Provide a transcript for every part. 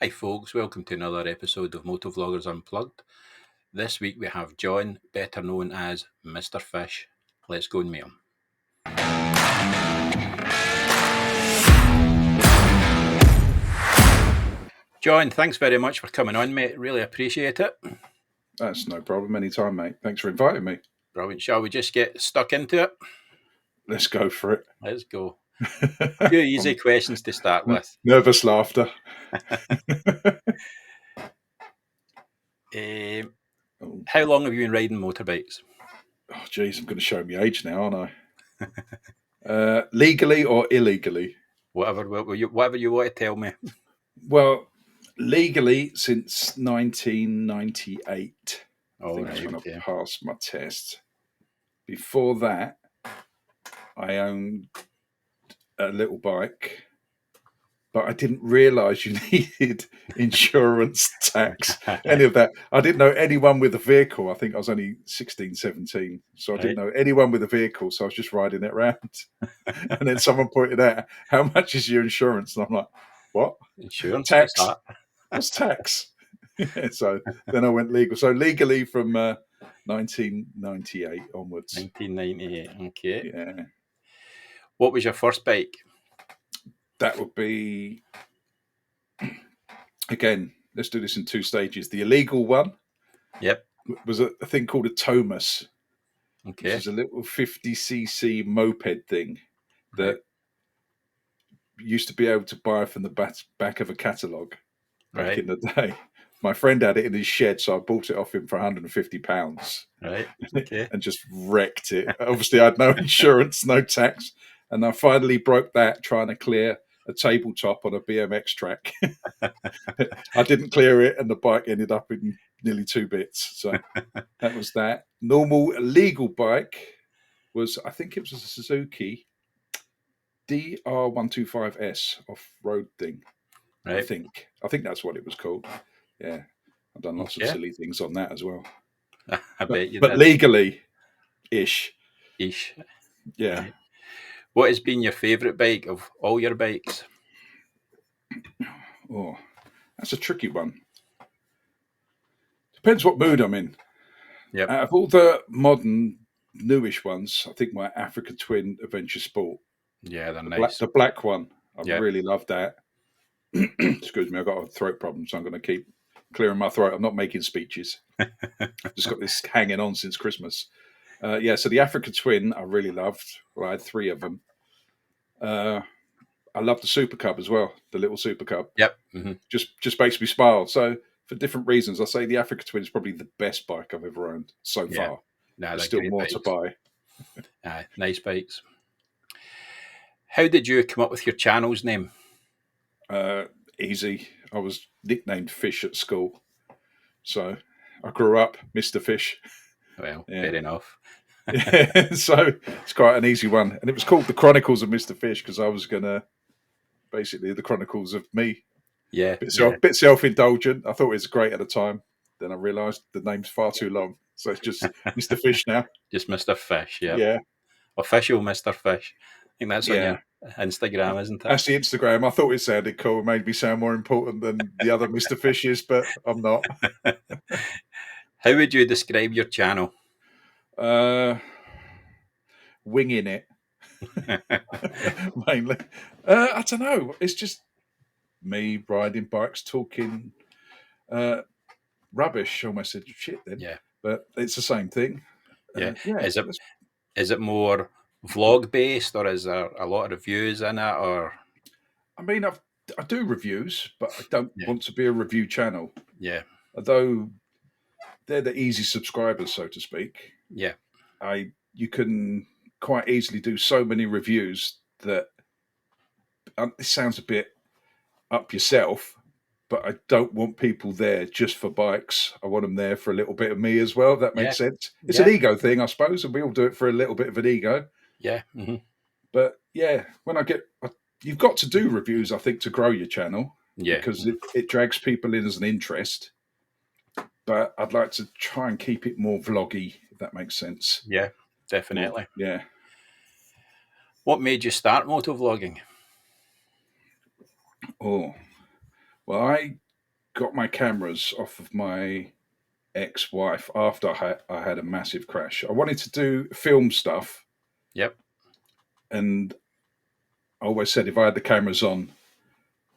Hi folks, welcome to another episode of Motovloggers Unplugged. This week we have John, better known as Mr. Fish. Let's go and meet him. John, thanks very much for coming on, mate. Really appreciate it. That's no problem. Anytime, mate. Thanks for inviting me. Brilliant. Shall we just get stuck into it? Let's go for it. Let's go. A few easy questions to start with. Nervous laughter. How long have you been riding motorbikes? Oh, geez, I'm going to show my age now, aren't I? Legally or illegally? Whatever you want to tell me. Well, legally since 1998. I think that's when I passed my test. Before that, I owned a little bike, but I didn't realise you needed insurance, tax, any of that. I didn't know anyone with a vehicle. I think I was only 16, 17. So I didn't know anyone with a vehicle. So I was just riding it around. And then someone pointed out, how much is your insurance? And I'm like, what? Insurance? Tax? What's tax? So then I went legal. So legally from 1998 onwards. 1998, okay. Yeah. What was your first bike? That would be, again, let's do this in two stages. The illegal one was a thing called a Thomas. Okay. Which is a little 50cc moped thing that you used to be able to buy from the back of a catalogue back in the day. My friend had it in his shed, so I bought it off him for £150. Right. Okay. And just wrecked it. Obviously, I had no insurance, no tax. And I finally broke that trying to clear a tabletop on a BMX track. I didn't clear it, and the bike ended up in nearly 2 bits. So that was that. Normal legal bike was, I think it was a Suzuki DR125S off-road thing. Right. I think that's what it was called. Yeah, I've done lots of silly things on that as well. I bet you did. But legally-ish. Yeah. Right. What has been your favourite bike of all your bikes? Oh, that's a tricky one. Depends what mood I'm in. Yep. Out of all the modern, newish ones, I think my Africa Twin Adventure Sport. Yeah, they're nice. The black one. I really love that. Excuse me, I've got a throat problem, so I'm going to keep clearing my throat. I'm not making speeches. I've just got this hanging on since Christmas. So the Africa Twin I really loved. Well, I had 3 of them. I love the Super Cub as well, the little Super Cub. Yep. Mm-hmm. Just makes me smile. So for different reasons, I say the Africa Twin is probably the best bike I've ever owned so far. There's still more to buy. Nice bikes. How did you come up with your channel's name? Easy. I was nicknamed Fish at school. So I grew up Mr. Fish. Well, fair enough. So it's quite an easy one. And it was called The Chronicles of Mr. Fish because I was going to, basically the chronicles of me. Yeah. Bit self-indulgent. I thought it was great at the time. Then I realised the name's far too long. So it's just Mr. Fish now. Just Mr. Fish, Yeah. Official Mr. Fish. I think that's on your Instagram, isn't it? That's the Instagram. I thought it sounded cool. It made me sound more important than the other Mr. Fishes, but I'm not. How would you describe your channel? Winging it. Mainly. I don't know. It's just me riding bikes, talking rubbish. Almost said shit then. Yeah. But it's the same thing. Yeah. Is it more vlog based, or is there a lot of reviews in it? Or I mean, I do reviews, but I don't want to be a review channel. Yeah. Although they're the easy subscribers, so to speak. Yeah. You can quite easily do so many reviews that it sounds a bit up yourself, but I don't want people there just for bikes. I want them there for a little bit of me as well. If that makes sense. It's an ego thing, I suppose, and we all do it for a little bit of an ego. Yeah. Mm-hmm. But when you've got to do reviews, I think, to grow your channel. Yeah. Because it drags people in as an interest. But I'd like to try and keep it more vloggy, if that makes sense. Yeah, definitely. Yeah. What made you start motovlogging? Oh, well, I got my cameras off of my ex-wife after I had a massive crash. I wanted to do film stuff, Yep. and I always said if I had the cameras on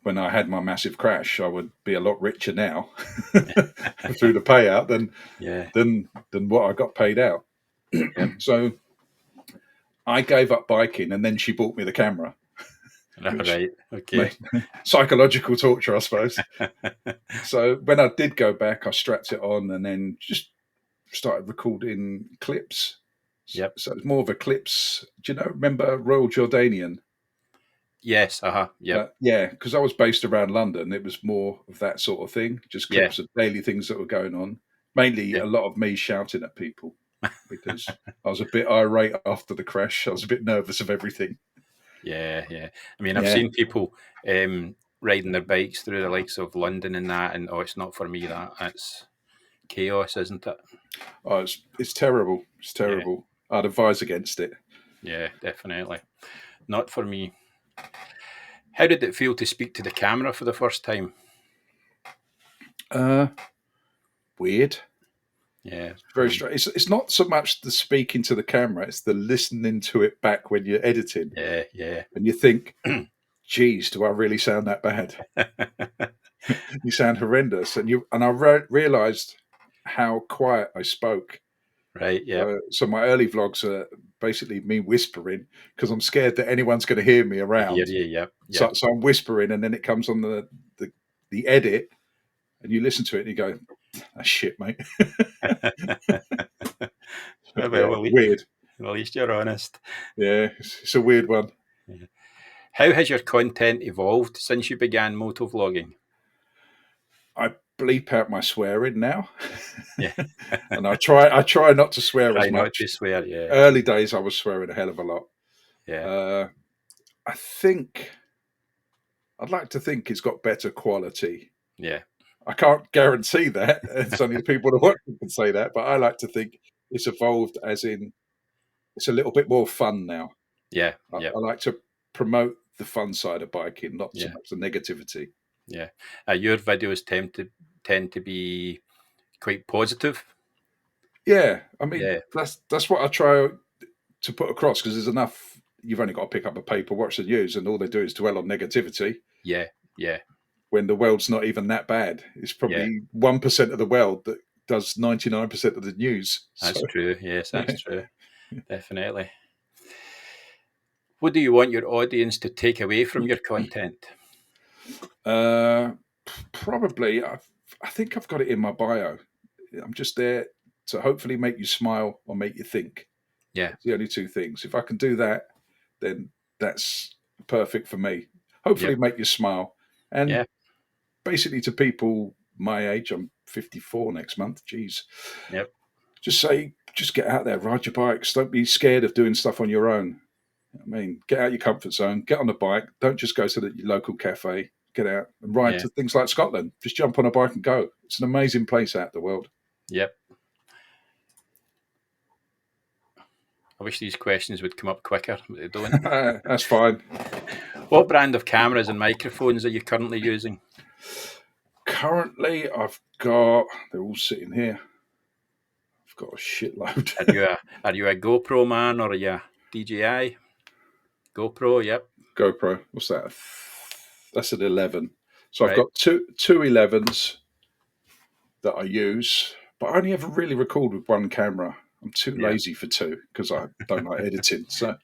when I had my massive crash, I would be a lot richer now through the payout Yeah. than what I got paid out. Yep. So I gave up biking, and then she bought me the camera. Which Right. Okay. psychological torture, I suppose. So when I did go back, I strapped it on and then just started recording clips. Yep. So it's more of a clips. Do you know? Remember Royal Jordanian? Yes. Yep. Yeah, because I was based around London. It was more of that sort of thing. Just Yeah. clips of daily things that were going on. Mainly Yeah. a lot of me shouting at people because I was a bit irate after the crash. I was a bit nervous of everything. Yeah. Yeah. I mean, I've Yeah. seen people riding their bikes through the likes of London and that, and it's not for me. That's chaos, isn't it? Oh, it's terrible. It's Yeah. terrible. I'd advise against it. Yeah. Definitely. Not for me. How did it feel to speak to the camera for the first time? Weird. Yeah. Very strange. It's not so much the speaking to the camera; it's the listening to it back when you're editing, Yeah. Yeah. and you think, "Geez, do I really sound that bad? You sound horrendous." And I realised how quiet I spoke. Right. Yeah. So my early vlogs are basically me whispering because I'm scared that anyone's going to hear me I hear around. you. Yep. So, Yep. so I'm whispering, and then it comes on the edit, and you listen to it, and you go, "That's shit, mate." Yeah, Well, weird. at least you're honest. Yeah, it's a weird one. Yeah. How has your content evolved since you began motovlogging? I bleep out my swearing now, Yeah. and I try not to swear Try as not much. to swear. Yeah. Early days, I was swearing a hell of a lot. Yeah. I think I'd like to think it's got better quality. Yeah. I can't guarantee that. It's only the people that watch it can say that, but I like to think it's evolved as in it's a little bit more fun now. Yeah. I Yep. like to promote the fun side of biking, not so Yeah. much the negativity. Yeah. Your videos tend to be quite positive. Yeah, I mean Yeah. that's what I try to put across because there's enough. You've only got to pick up a paper, watch the news, and all they do is dwell on negativity. Yeah. Yeah. When the world's not even that bad, it's Yeah. probably 1% of the world that does 99% of the news. That's So true. Yes, yeah. that's true. Definitely. What do you want your audience to take away from your content? Probably, I think I've got it in my bio. I'm just there to hopefully make you smile or make you think. Yeah. It's the only two things. If I can do that, then that's perfect for me. Hopefully, Yep. make you smile. And Yeah. basically, to people my age, I'm 54 next month. Jeez. Yep. Just get out there, ride your bikes. Don't be scared of doing stuff on your own. I mean, get out your comfort zone, get on a bike. Don't just go to the local cafe. Get out and ride Yeah. to things like Scotland. Just jump on a bike and go. It's an amazing place out in the world. Yep. I wish these questions would come up quicker, but they don't. That's fine. What brand of cameras and microphones are you currently using? Currently, they're all sitting here. I've got a shitload. Are you a GoPro man or are you a DJI? GoPro, yep. GoPro. What's that? That's an 11. So I've Right. got two 11s that I use, but I only ever really record with one camera. I'm too Yeah. lazy for two because I don't like editing. So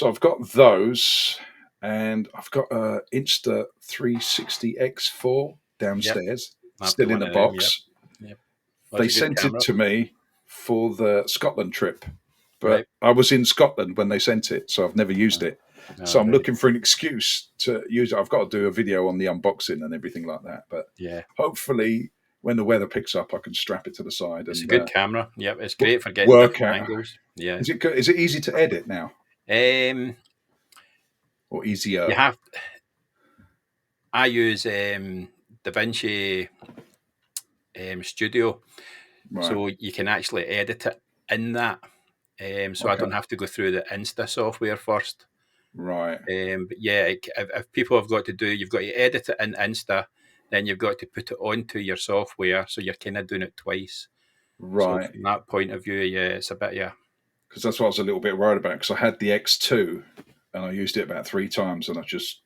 I've got those, and I've got a Insta 360 X4 downstairs, I've got still in one a of them, yep. box. Yep. They That's a good sent it camera. to me for the Scotland trip, but Right. I was in Scotland when they sent it, so I've never used it. So I'm Right. looking for an excuse to use it. I've got to do a video on the unboxing and everything like that. But Yeah. hopefully, when the weather picks up, I can strap it to the side It's and a good camera. Yep. It's great for getting work different out. angles. Yeah. Is it easy to edit now, or easier? You have. I use DaVinci Studio, Right. so you can actually edit it in that. So I Okay. don't have to go through the Insta software first. Right. But yeah, if people have got to do, you've got to edit it in Insta, then you've got to put it onto your software, so you're kind of doing it twice. So Right. from that point of view, yeah, it's a bit, yeah. Because that's what I was a little bit worried about, because I had the X2 and I used it about 3 times and I just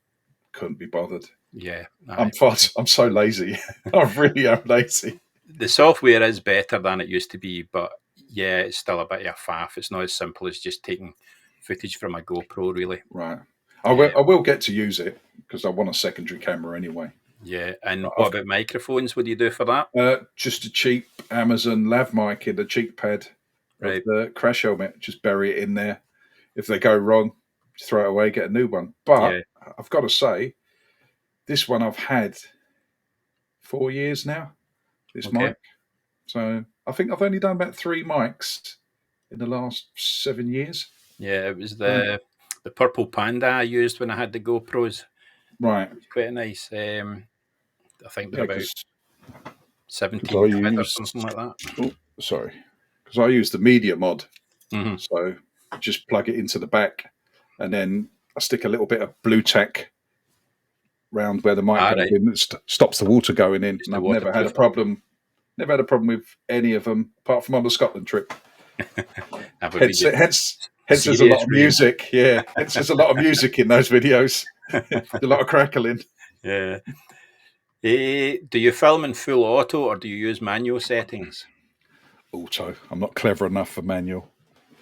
couldn't be bothered. Yeah. I'm so lazy. I really am lazy. The software is better than it used to be, but yeah, it's still a bit of a faff. It's not as simple as just taking footage from a GoPro, really. Right. I will get to use it because I want a secondary camera anyway. Yeah. And what about microphones? What do you do for that? Just a cheap Amazon lav mic in the cheek pad of the crash helmet. Just bury it in there. If they go wrong, just throw it away, get a new one. But I've got to say, this one I've had 4 years now, this mic. So I think I've only done about 3 mics in the last 7 years. Yeah, it was the purple Panda I used when I had the GoPros. Right. It was quite nice. I think they're about 17 quid or something like that. Oh, sorry. Because I use the media mod. Mm-hmm. So just plug it into the back and then I stick a little bit of blue tack round where the mic goes in. It stops the water going in. And I've never had a problem. Never had a problem with any of them, apart from on the Scotland trip. Hence there's a lot of music. Yeah, hence there's a lot of music in those videos. A lot of crackling. Yeah. Do you film in full auto or do you use manual settings? Auto. I'm not clever enough for manual.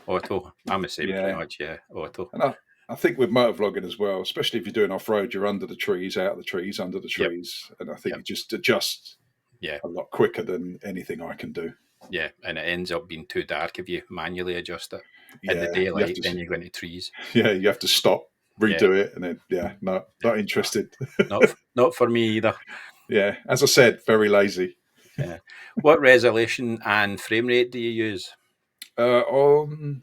Auto. I'm the same pretty much, yeah. Auto. And I think with motovlogging as well, especially if you're doing off-road, you're under the trees, out of the trees, under the trees. And I think you just adjust a lot quicker than anything I can do. Yeah, and it ends up being too dark if you manually adjust it. In the daylight, then you go into trees. Yeah, you have to stop, redo it, and then, not interested. Not for me either. Yeah, as I said, very lazy. Yeah. What resolution and frame rate do you use? On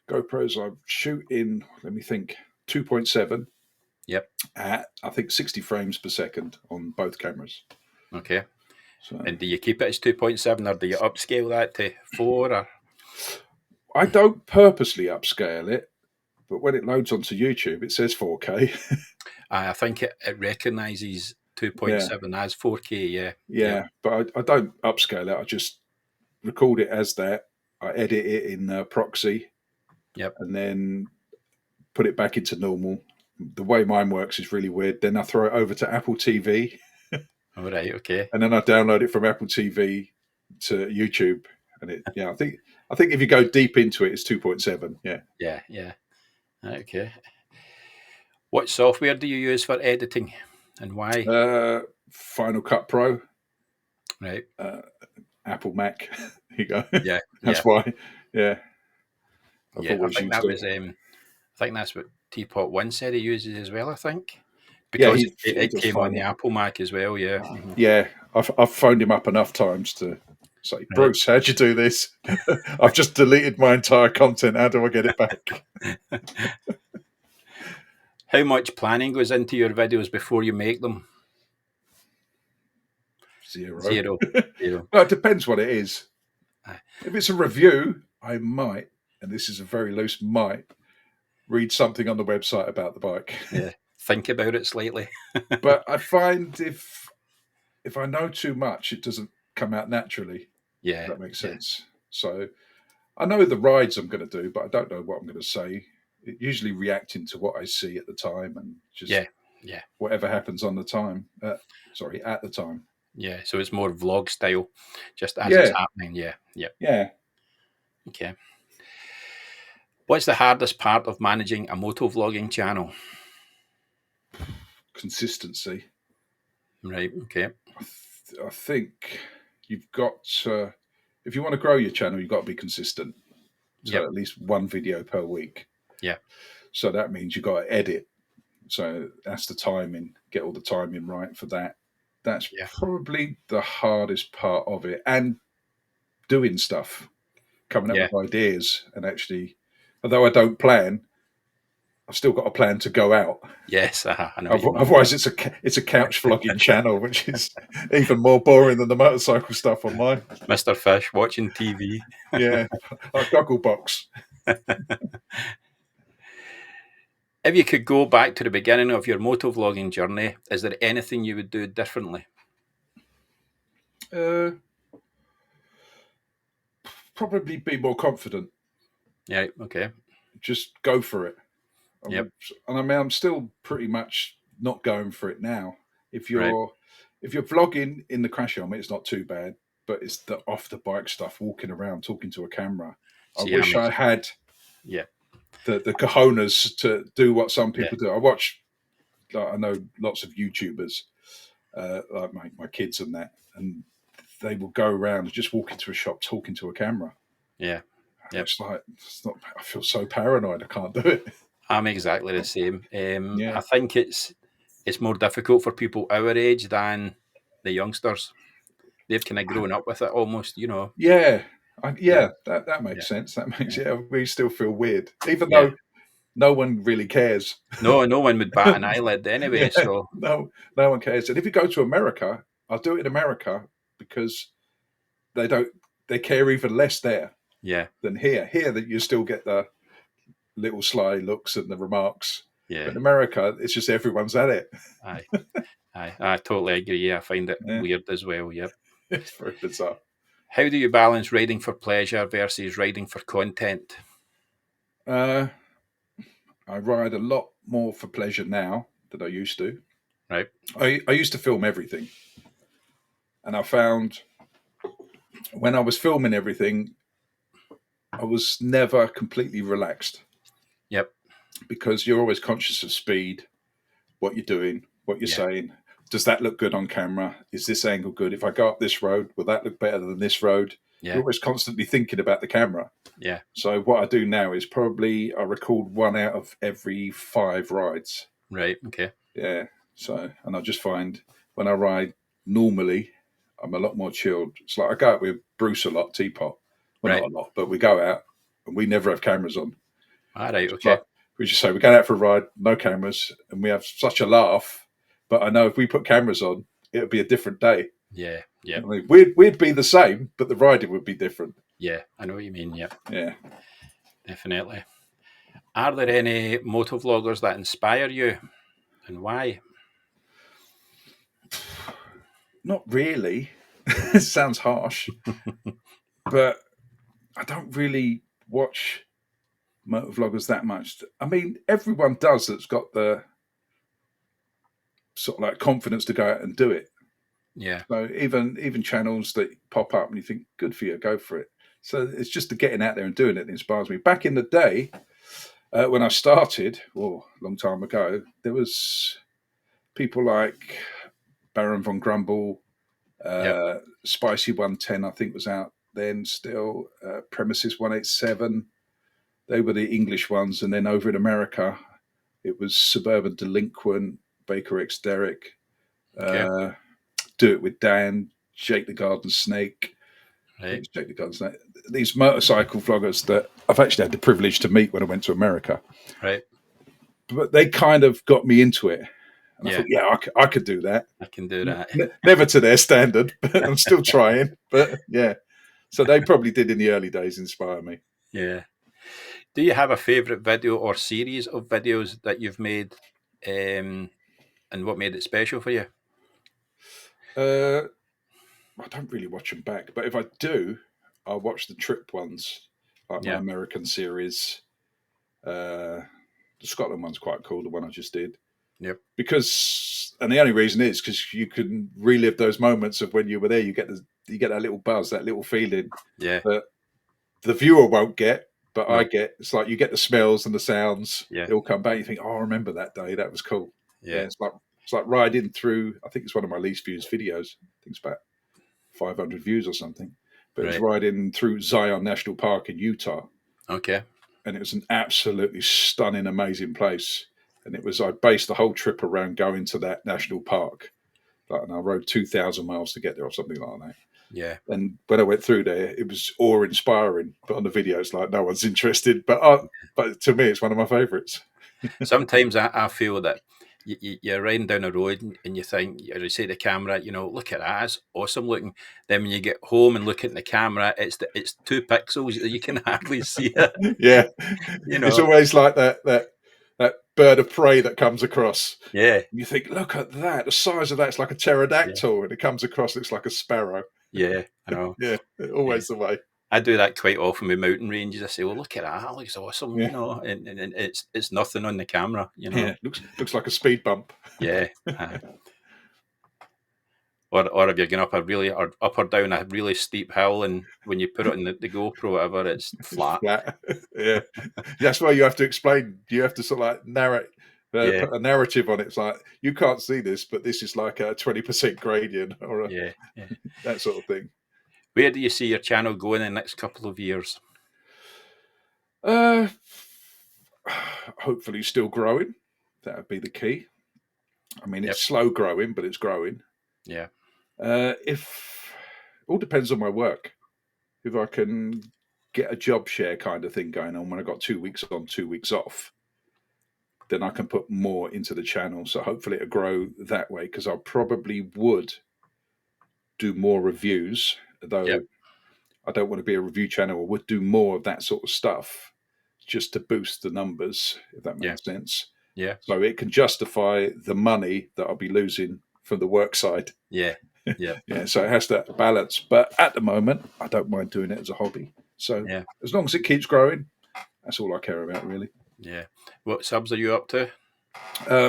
GoPros, I shoot in, let me think, 2.7. Yep. At, I think, 60 frames per second on both cameras. Okay. So, and do you keep it as 2.7 or do you upscale that to 4? Or? I don't purposely upscale it, but when it loads onto YouTube, it says 4K. I think it recognises 2.7 as 4K, Yeah, but I don't upscale it. I just record it as that. I edit it in Proxy. Yep. And then put it back into normal. The way mine works is really weird. Then I throw it over to Apple TV. All right, okay. And then I download it from Apple TV to YouTube. And I think if you go deep into it, it's 2.7. Yeah. Okay. What software do you use for editing and why? Final Cut Pro. Right. Apple Mac. Here you go. Yeah. That's why. Yeah. I think that was. I think that's what Teapot One said he uses as well. I think because it came on the Apple Mac as well. Yeah. Mm-hmm. Yeah, I've phoned him up enough times to say, Bruce, how'd you do this? I've just deleted my entire content. How do I get it back? How much planning goes into your videos before you make them? Zero. Well, it depends what it is. If it's a review, I might, and this is a very loose might, read something on the website about the bike. Yeah, think about it slightly. But I find if I know too much, it doesn't come out naturally. Yeah, if that makes sense. So I know the rides I'm going to do, but I don't know what I'm going to say. Usually reacting to what I see at the time and just whatever happens on the time. At the time. Yeah, so it's more vlog style, just as it's happening. Yeah. Okay. What's the hardest part of managing a motovlogging channel? Consistency. Right, okay. I think you've got to, if you want to grow your channel, you've got to be consistent. So at least one video per week. Yeah. So that means you've got to edit. So that's the timing, get all the timing right for that. That's probably the hardest part of it. And doing stuff, coming up with ideas, and actually, although I don't plan, I've still got a plan to go out. Yes, I know. Otherwise, it's a couch vlogging channel, which is even more boring than the motorcycle stuff on mine. Mr. Fish watching TV. Yeah, like Gogglebox. If you could go back to the beginning of your motovlogging journey, is there anything you would do differently? Probably be more confident. Yeah. Okay. Just go for it. Yep. And I mean, I'm still pretty much not going for it now. If you're vlogging in the crash helmet, it's not too bad. But it's the off the bike stuff, walking around, talking to a camera. I wish I had the cojones to do what some people do. I know lots of YouTubers, like my kids and that, and they will go around and just walk into a shop talking to a camera. Yeah. Yep. I feel so paranoid. I can't do it. I'm exactly the same. I think it's more difficult for people our age than the youngsters. They've kind of grown up with it almost, you know. Yeah. That makes sense. That makes we still feel weird, even though no one really cares. No one would bat an eyelid anyway. So no one cares. And if you go to America, I'll do it in America because they care even less there. Than here. Here that you still get the little sly looks and the remarks. Yeah. But in America, it's just everyone's at it. Aye. I totally agree. I find it weird as well. Yep. It's very bizarre. How do you balance riding for pleasure versus riding for content? I ride a lot more for pleasure now than I used to. Right. I used to film everything. And I found when I was filming everything, I was never completely relaxed. Yep. Because you're always conscious of speed, what you're doing, what you're saying. Does that look good on camera? Is this angle good? If I go up this road, will that look better than this road? Yeah. You're always constantly thinking about the camera. Yeah. So what I do now is probably I record 1 out of every 5 rides. Right. Okay. Yeah. So, and I just find when I ride normally, I'm a lot more chilled. It's like I go out with Bruce a lot, Teapot. Well, not a lot, but we go out and we never have cameras on. All right. Okay. Like, we just say we go out for a ride, no cameras, and we have such a laugh. But I know if we put cameras on, it would be a different day. Yeah. Yeah. I mean, we'd be the same, but the riding would be different. Yeah, I know what you mean. Yep. Yeah. Definitely. Are there any motovloggers that inspire you, and why? Not really. It sounds harsh, but I don't really watch motovloggers that much. I mean, everyone does that's got the sort of like confidence to go out and do it. Yeah. So even channels that pop up and you think, good for you, go for it. So it's just the getting out there and doing it that inspires me. Back in the day, when I started, a long time ago, there was people like Baron von Grumble, Spicy 110, I think was out then still, Premises 187. They were the English ones. And then over in America, it was Suburban Delinquent, Baker X Derek, Do It With Dan, Jake the Garden Snake. Right. Jake the Garden Snake. These motorcycle vloggers that I've actually had the privilege to meet when I went to America. Right. But they kind of got me into it. And I thought, I could do that. I can do that. Never to their standard, but I'm still trying. But yeah. So they probably did in the early days inspire me. Yeah. Do you have a favorite video or series of videos that you've made, and what made it special for you? I don't really watch them back, but if I do, I'll watch the trip ones, like my American series. The Scotland one's quite cool, the one I just did. Yep. Because, and the only reason is because you can relive those moments of when you were there. You get that little buzz, that little feeling that the viewer won't get, but I get. It's like you get the smells and the sounds. Yeah. They all come back. You think, I remember that day. That was cool. Yeah. It's like riding through. I think it's one of my least viewed videos. I think it's about 500 views or something. But it's riding through Zion National Park in Utah. Okay. And it was an absolutely stunning, amazing place. And I based the whole trip around going to that national park. And I rode 2,000 miles to get there or something like that. Yeah. And when I went through there, it was awe-inspiring. But on the video, it's like no one's interested. But to me, it's one of my favourites. Sometimes I feel that you're riding down a road and you think, you say to the camera, look at that, it's awesome looking. Then when you get home and look at the camera, it's 2 pixels, you can hardly see it. Yeah. It's always like that that bird of prey that comes across. Yeah. And you think, look at that. The size of that's like a pterodactyl, and it comes across, looks like a sparrow. Yeah, I know. Yeah, always the way. I do that quite often with mountain ranges. I say, well, look at that. That looks awesome, you know, and it's nothing on the camera, you know. Yeah, looks like a speed bump. Yeah. Or if you're going up up or down a really steep hill, and when you put it in the GoPro or whatever, it's flat. Yeah. That's why you have to explain. You have to sort of like narrate, put a narrative on it. It's like, you can't see this, but this is like a 20% gradient or that sort of thing. Where do you see your channel going in the next couple of years? Hopefully still growing. That would be the key. I mean, it's slow growing, but it's growing. Yeah. If all depends on my work. If I can get a job share kind of thing going on when I got 2 weeks on, 2 weeks off, then I can put more into the channel. So hopefully it'll grow that way, because I probably would do more reviews, though I don't want to be a review channel. I would do more of that sort of stuff just to boost the numbers, if that makes sense. Yeah. So it can justify the money that I'll be losing from the work side. Yeah. Yeah. Yeah. So it has that balance. But at the moment, I don't mind doing it as a hobby. So as long as it keeps growing, that's all I care about, really. Yeah. What subs are you up to?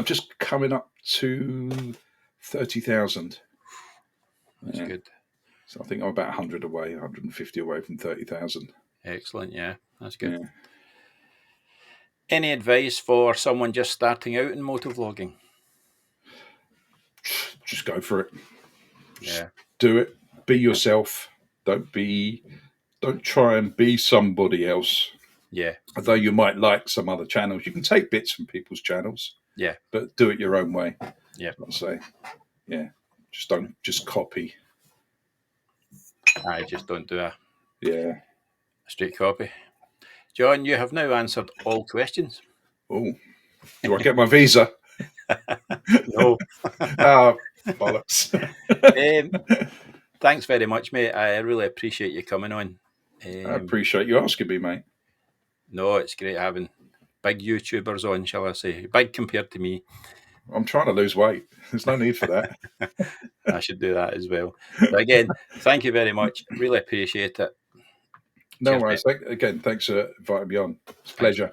Just coming up to 30,000. That's good. So I think I'm about 100 away, 150 away from 30,000. Excellent. Yeah, that's good. Yeah. Any advice for someone just starting out in motovlogging? Just go for it. Just do it. Be yourself. Don't try and be somebody else. Yeah. Although you might like some other channels, you can take bits from people's channels. Yeah. But do it your own way. Yeah. I'd say. Yeah. Just copy. I just don't do a straight copy. John, you have now answered all questions. Oh, do I get my visa? No. Oh, bollocks. Thanks very much, mate. I really appreciate you coming on. I appreciate you asking me, mate. No, it's great having big YouTubers on, shall I say. Big compared to me. I'm trying to lose weight. There's no need for that. I should do that as well. But again, thank you very much. Really appreciate it. No worries. Again, thanks for inviting me on. It's a pleasure.